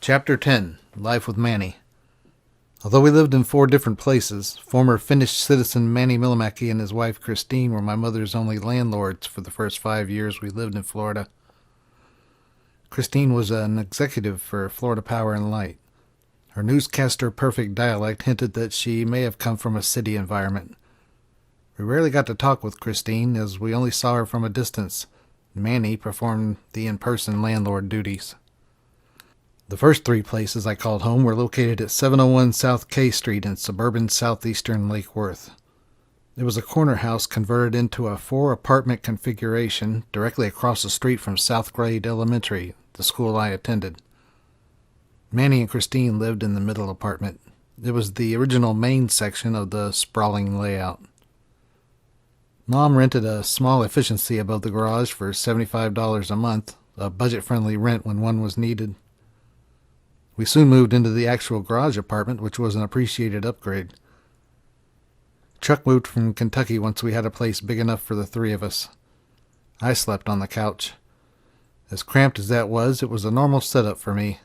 Chapter 10. Life with Manny. Although we lived in 4 different places, former Finnish citizen Manny Milimäki and his wife Christine were my mother's only landlords for the first 5 years we lived in Florida. Christine was an executive for Florida Power and Light. Her newscaster-perfect dialect hinted that she may have come from a city environment. We rarely got to talk with Christine, as we only saw her from a distance. Manny performed the in-person landlord duties. The first 3 places I called home were located at 701 South K Street in suburban southeastern Lake Worth. It was a corner house converted into a 4-apartment configuration directly across the street from South Grade Elementary, the school I attended. Manny and Christine lived in the middle apartment. It was the original main section of the sprawling layout. Mom rented a small efficiency above the garage for $75 a month, a budget-friendly rent when one was needed. We soon moved into the actual garage apartment, which was an appreciated upgrade. Chuck moved from Kentucky once we had a place big enough for the 3 of us. I slept on the couch. As cramped as that was, it was a normal setup for me.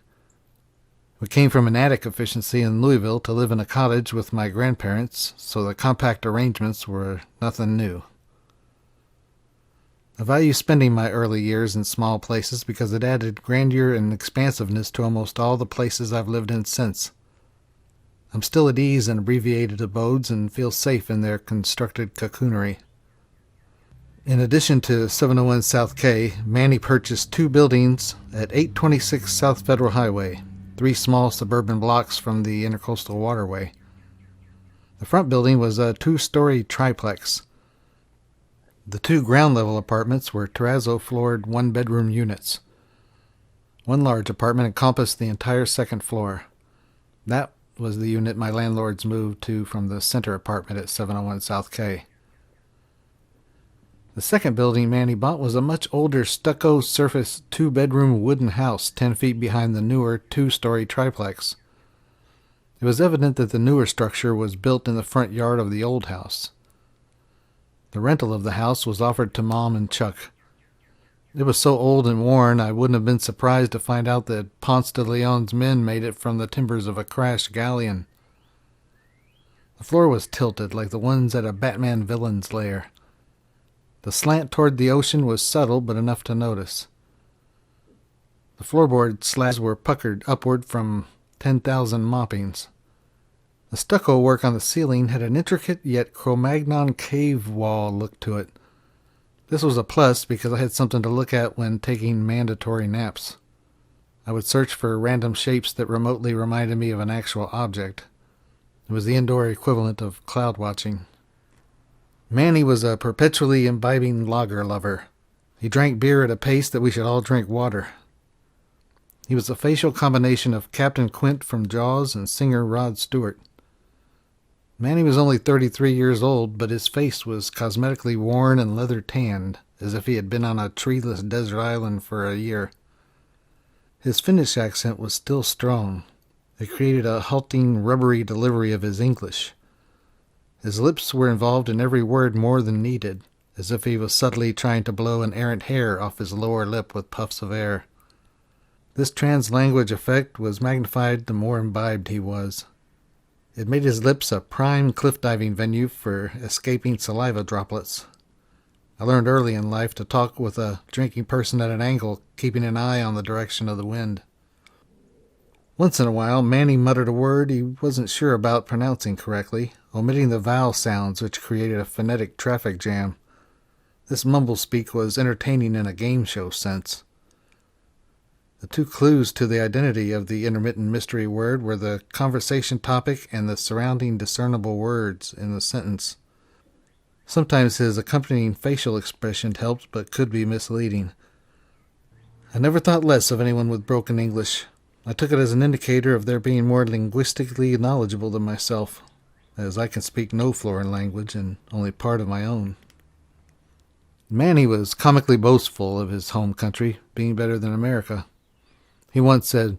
We came from an attic efficiency in Louisville to live in a cottage with my grandparents, so the compact arrangements were nothing new. I value spending my early years in small places because it added grandeur and expansiveness to almost all the places I've lived in since. I'm still at ease in abbreviated abodes and feel safe in their constructed cocoonery. In addition to 701 South K, Manny purchased 2 buildings at 826 South Federal Highway, 3 small suburban blocks from the Intercoastal Waterway. The front building was a 2-story triplex. The 2 ground-level apartments were terrazzo-floored 1-bedroom units. One large apartment encompassed the entire 2nd floor. That was the unit my landlords moved to from the center apartment at 701 South K. The second building Manny bought was a much older stucco surface 2-bedroom wooden house 10 feet behind the newer 2-story triplex. It was evident that the newer structure was built in the front yard of the old house. The rental of the house was offered to Mom and Chuck. It was so old and worn I wouldn't have been surprised to find out that Ponce de Leon's men made it from the timbers of a crashed galleon. The floor was tilted like the ones at a Batman villain's lair. The slant toward the ocean was subtle but enough to notice. The floorboard slabs were puckered upward from 10,000 moppings. The stucco work on the ceiling had an intricate yet Cro-Magnon cave wall look to it. This was a plus because I had something to look at when taking mandatory naps. I would search for random shapes that remotely reminded me of an actual object. It was the indoor equivalent of cloud watching. Manny was a perpetually imbibing lager lover. He drank beer at a pace that we should all drink water. He was a facial combination of Captain Quint from Jaws and singer Rod Stewart. Manny was only 33 years old, but his face was cosmetically worn and leather-tanned, as if he had been on a treeless desert island for a year. His Finnish accent was still strong. It created a halting, rubbery delivery of his English. His lips were involved in every word more than needed, as if he was subtly trying to blow an errant hair off his lower lip with puffs of air. This trans-language effect was magnified the more imbibed he was. It made his lips a prime cliff-diving venue for escaping saliva droplets. I learned early in life to talk with a drinking person at an angle, keeping an eye on the direction of the wind. Once in a while, Manny muttered a word he wasn't sure about pronouncing correctly, omitting the vowel sounds which created a phonetic traffic jam. This mumble-speak was entertaining in a game show sense. The 2 clues to the identity of the intermittent mystery word were the conversation topic and the surrounding discernible words in the sentence. Sometimes his accompanying facial expression helped but could be misleading. I never thought less of anyone with broken English. I took it as an indicator of their being more linguistically knowledgeable than myself, as I can speak no foreign language and only part of my own. Manny was comically boastful of his home country being better than America. He once said,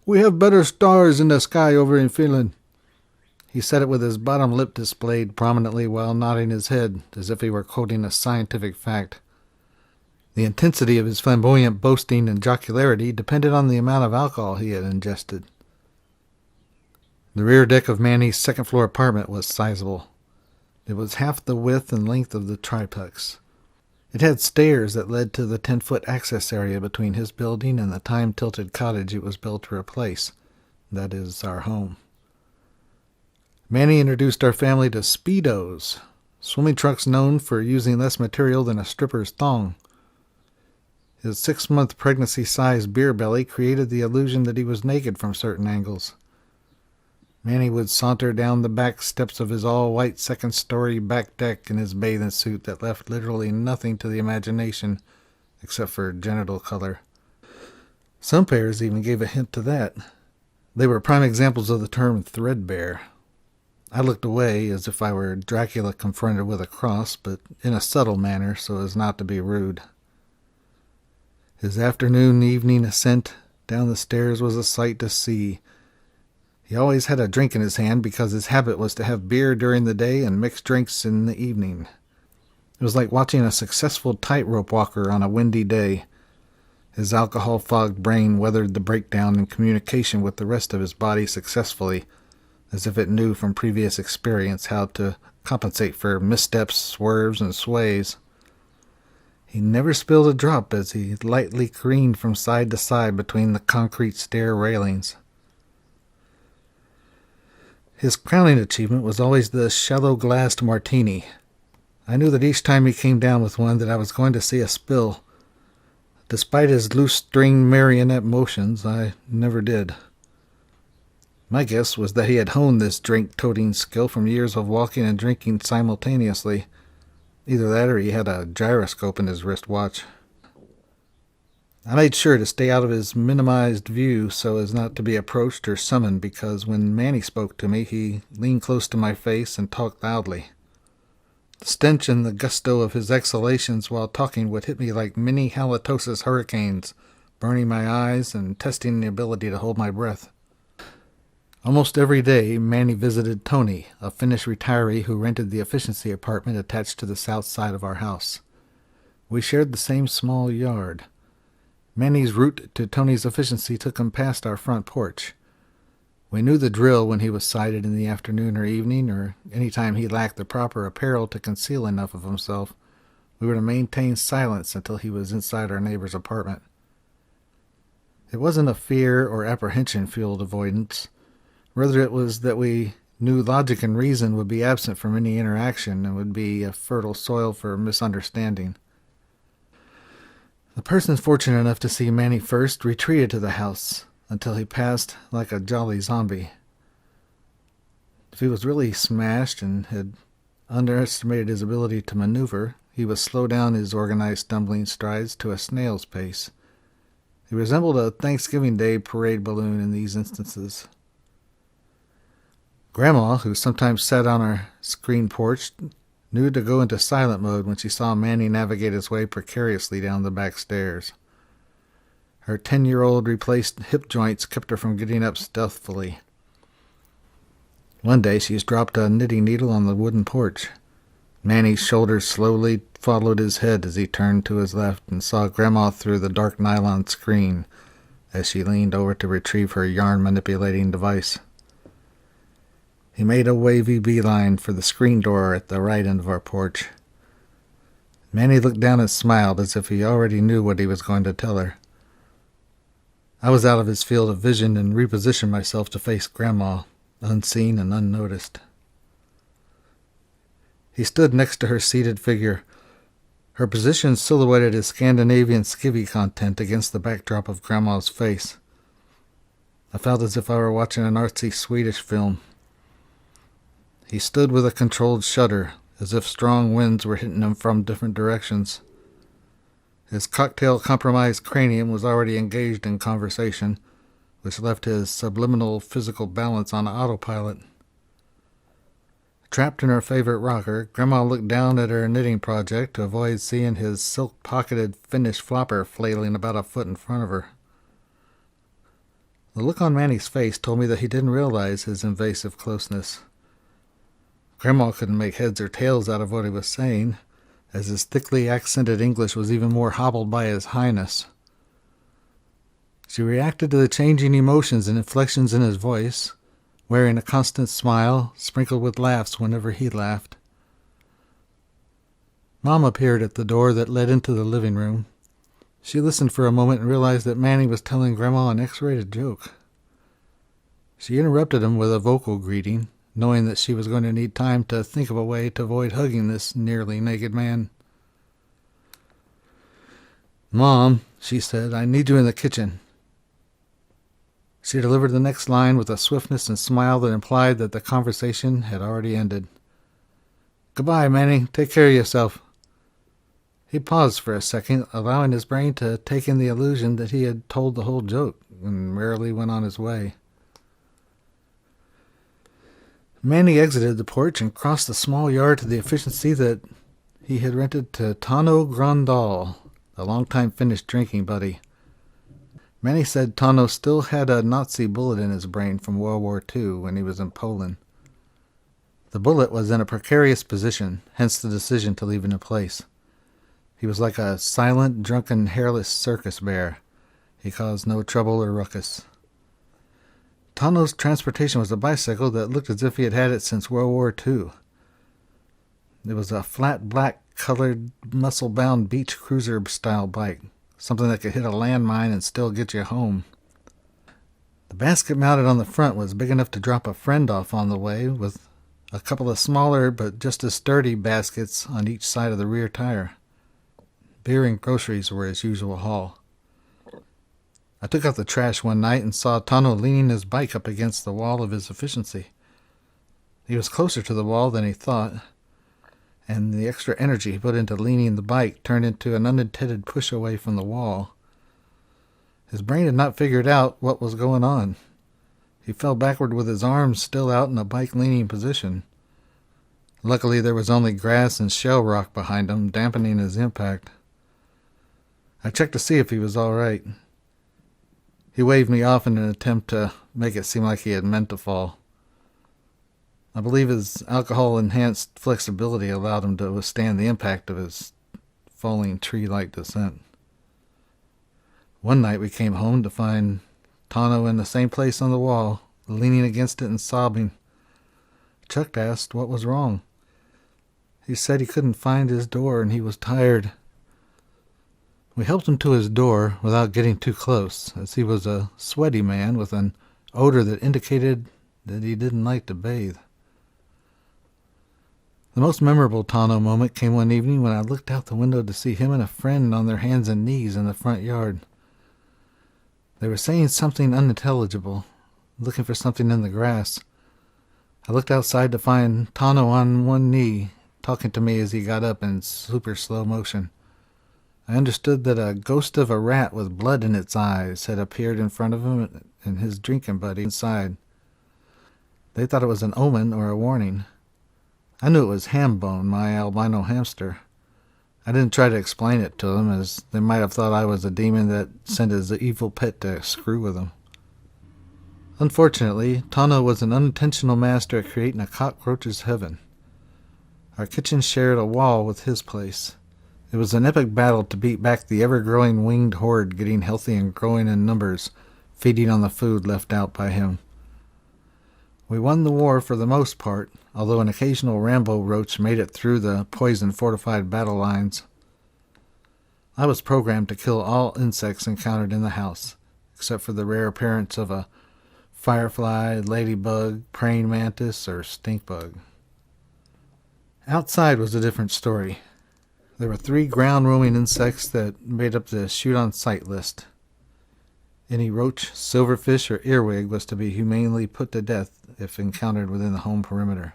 "We have better stars in the sky over in Finland." He said it with his bottom lip displayed prominently while nodding his head, as if he were quoting a scientific fact. The The intensity of his flamboyant boasting and jocularity depended on the amount of alcohol he had ingested. The rear deck of Manny's second-floor apartment was sizable. It was half the width and length of the triplex. It had stairs that led to the 10-foot access area between his building and the time-tilted cottage it was built to replace. That is, our home. Manny introduced our family to Speedos, swimming trunks known for using less material than a stripper's thong. His 6-month pregnancy-sized beer belly created the illusion that he was naked from certain angles. Manny would saunter down the back steps of his all-white second-story back deck in his bathing suit that left literally nothing to the imagination except for genital color. Some pairs even gave a hint to that. They were prime examples of the term threadbare. I looked away as if I were Dracula confronted with a cross, but in a subtle manner so as not to be rude. His afternoon-evening ascent down the stairs was a sight to see. He always had a drink in his hand because his habit was to have beer during the day and mixed drinks in the evening. It was like watching a successful tightrope walker on a windy day. His alcohol-fogged brain weathered the breakdown in communication with the rest of his body successfully, as if it knew from previous experience how to compensate for missteps, swerves, and sways. He never spilled a drop as he lightly careened from side to side between the concrete stair railings. His crowning achievement was always the shallow-glassed martini. I knew that each time he came down with one that I was going to see a spill. Despite his loose-string marionette motions, I never did. My guess was that he had honed this drink-toting skill from years of walking and drinking simultaneously. Either that or he had a gyroscope in his wristwatch. I made sure to stay out of his minimized view so as not to be approached or summoned because when Manny spoke to me, he leaned close to my face and talked loudly. The stench and the gusto of his exhalations while talking would hit me like mini halitosis hurricanes, burning my eyes and testing the ability to hold my breath. Almost every day, Manny visited Tony, a Finnish retiree who rented the efficiency apartment attached to the south side of our house. We shared the same small yard. Manny's route to Tony's efficiency took him past our front porch. We knew the drill when he was sighted in the afternoon or evening, or any time he lacked the proper apparel to conceal enough of himself. We were to maintain silence until he was inside our neighbor's apartment. It wasn't a fear or apprehension-fueled avoidance. Rather, it was that we knew logic and reason would be absent from any interaction and would be a fertile soil for misunderstanding. The person fortunate enough to see Manny first retreated to the house until he passed like a jolly zombie. If he was really smashed and had underestimated his ability to maneuver, he would slow down his organized stumbling strides to a snail's pace. He resembled a Thanksgiving Day parade balloon in these instances. Grandma, who sometimes sat on our screen porch, knew to go into silent mode when she saw Manny navigate his way precariously down the back stairs. Her 10-year-old replaced hip joints kept her from getting up stealthily. One day she dropped a knitting needle on the wooden porch. Manny's shoulders slowly followed his head as he turned to his left and saw Grandma through the dark nylon screen as she leaned over to retrieve her yarn-manipulating device. He made a wavy beeline for the screen door at the right end of our porch. Manny looked down and smiled as if he already knew what he was going to tell her. I was out of his field of vision and repositioned myself to face Grandma, unseen and unnoticed. He stood next to her seated figure. Her position silhouetted his Scandinavian skivvy content against the backdrop of Grandma's face. I felt as if I were watching an artsy Swedish film. He stood with a controlled shudder, as if strong winds were hitting him from different directions. His cocktail-compromised cranium was already engaged in conversation, which left his subliminal physical balance on autopilot. Trapped in her favorite rocker, Grandma looked down at her knitting project to avoid seeing his silk-pocketed Finnish flopper flailing about a foot in front of her. The look on Manny's face told me that he didn't realize his invasive closeness. Grandma couldn't make heads or tails out of what he was saying, as his thickly accented English was even more hobbled by his highness. She reacted to the changing emotions and inflections in his voice, wearing a constant smile, sprinkled with laughs whenever he laughed. Mom appeared at the door that led into the living room. She listened for a moment and realized that Manny was telling Grandma an X-rated joke. She interrupted him with a vocal greeting, knowing that she was going to need time to think of a way to avoid hugging this nearly naked man. "Mom," she said, "I need you in the kitchen." She delivered the next line with a swiftness and smile that implied that the conversation had already ended. "Goodbye, Manny. Take care of yourself." He paused for a second, allowing his brain to take in the illusion that he had told the whole joke, and merrily went on his way. Manny exited the porch and crossed the small yard to the efficiency that he had rented to Tonno Grandal, a longtime Finnish drinking buddy. Manny said Tonno still had a Nazi bullet in his brain from World War II when he was in Poland. The bullet was in a precarious position, hence the decision to leave it in place. He was like a silent, drunken, hairless circus bear. He caused no trouble or ruckus. Tonno's transportation was a bicycle that looked as if he had had it since World War II. It was a flat, black-colored, muscle-bound beach cruiser-style bike, something that could hit a landmine and still get you home. The basket mounted on the front was big enough to drop a friend off on the way, with a couple of smaller but just as sturdy baskets on each side of the rear tire. Beer and groceries were his usual haul. I took out the trash one night and saw Tonno leaning his bike up against the wall of his efficiency. He was closer to the wall than he thought, and the extra energy he put into leaning the bike turned into an unintended push away from the wall. His brain had not figured out what was going on. He fell backward with his arms still out in a bike-leaning position. Luckily, there was only grass and shell rock behind him, dampening his impact. I checked to see if he was all right. He waved me off in an attempt to make it seem like he had meant to fall. I believe his alcohol-enhanced flexibility allowed him to withstand the impact of his falling tree-like descent. One night we came home to find Tonno in the same place on the wall, leaning against it and sobbing. Chuck asked what was wrong. He said he couldn't find his door and he was tired. We helped him to his door without getting too close, as he was a sweaty man with an odor that indicated that he didn't like to bathe. The most memorable Tonno moment came one evening when I looked out the window to see him and a friend on their hands and knees in the front yard. They were saying something unintelligible, looking for something in the grass. I looked outside to find Tonno on one knee, talking to me as he got up in super slow motion. I understood that a ghost of a rat with blood in its eyes had appeared in front of him and his drinking buddy inside. They thought it was an omen or a warning. I knew it was Hambone, my albino hamster. I didn't try to explain it to them, as they might have thought I was a demon that sent his evil pet to screw with them. Unfortunately, Tonno was an unintentional master at creating a cockroach's heaven. Our kitchen shared a wall with his place. It was an epic battle to beat back the ever-growing winged horde, getting healthy and growing in numbers, feeding on the food left out by him. We won the war for the most part, although an occasional Rambo roach made it through the poison-fortified battle lines. I was programmed to kill all insects encountered in the house, except for the rare appearance of a firefly, ladybug, praying mantis, or stink bug. Outside was a different story. There were 3 ground-roaming insects that made up the shoot-on-sight list. Any roach, silverfish, or earwig was to be humanely put to death if encountered within the home perimeter.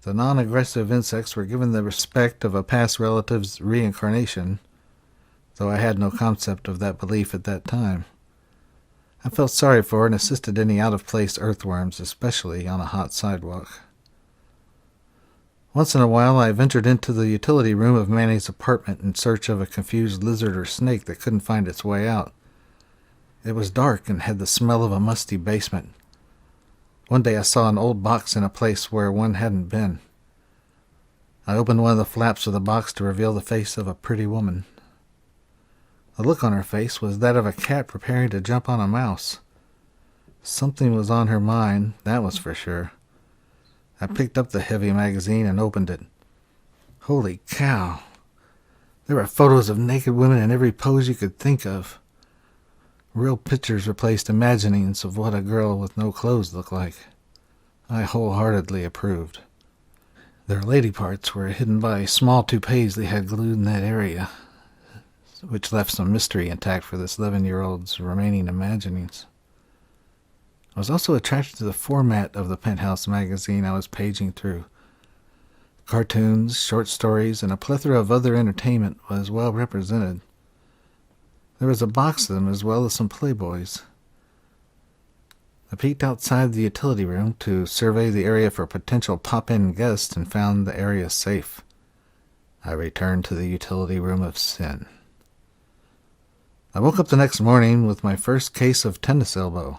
The non-aggressive insects were given the respect of a past relative's reincarnation, though I had no concept of that belief at that time. I felt sorry for and assisted any out-of-place earthworms, especially on a hot sidewalk. Once in a while I ventured into the utility room of Manny's apartment in search of a confused lizard or snake that couldn't find its way out. It was dark and had the smell of a musty basement. One day I saw an old box in a place where one hadn't been. I opened one of the flaps of the box to reveal the face of a pretty woman. The look on her face was that of a cat preparing to jump on a mouse. Something was on her mind, that was for sure. I picked up the heavy magazine and opened it. Holy cow! There were photos of naked women in every pose you could think of. Real pictures replaced imaginings of what a girl with no clothes looked like. I wholeheartedly approved. Their lady parts were hidden by small toupees they had glued in that area, which left some mystery intact for this 11-year-old's remaining imaginings. I was also attracted to the format of the Penthouse magazine I was paging through. Cartoons, short stories, and a plethora of other entertainment was well represented. There was a box of them as well as some Playboys. I peeked outside the utility room to survey the area for potential pop-in guests and found the area safe. I returned to the utility room of sin. I woke up the next morning with my first case of tennis elbow.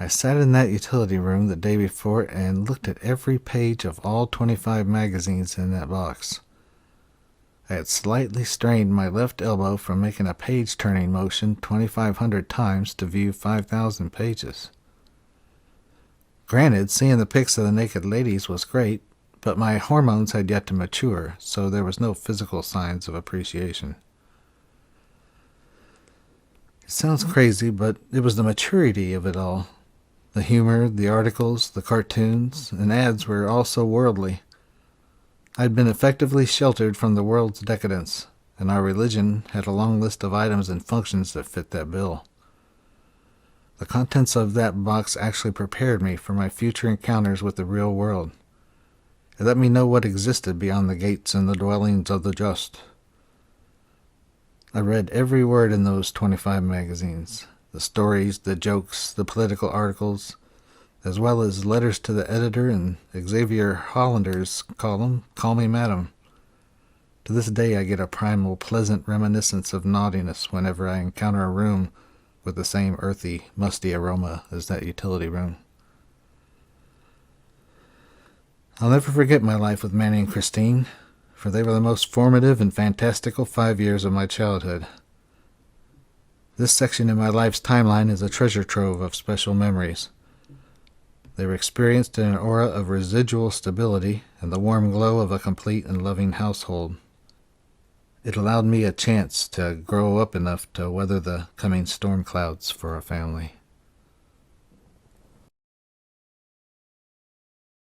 I sat in that utility room the day before and looked at every page of all 25 magazines in that box. I had slightly strained my left elbow from making a page-turning motion 2,500 times to view 5,000 pages. Granted, seeing the pics of the naked ladies was great, but my hormones had yet to mature, so there was no physical signs of appreciation. It sounds crazy, but it was the maturity of it all. The humor, the articles, the cartoons, and ads were all so worldly. I'd been effectively sheltered from the world's decadence, and our religion had a long list of items and functions that fit that bill. The contents of that box actually prepared me for my future encounters with the real world. It let me know what existed beyond the gates and the dwellings of the just. I read every word in those 25 magazines. The stories, the jokes, the political articles, as well as letters to the editor and Xavier Hollander's column, Call Me Madam. To this day I get a primal, pleasant reminiscence of naughtiness whenever I encounter a room with the same earthy, musty aroma as that utility room. I'll never forget my life with Manny and Christine, for they were the most formative and fantastical 5 years of my childhood. This section in my life's timeline is a treasure trove of special memories. They were experienced in an aura of residual stability and the warm glow of a complete and loving household. It allowed me a chance to grow up enough to weather the coming storm clouds for a family.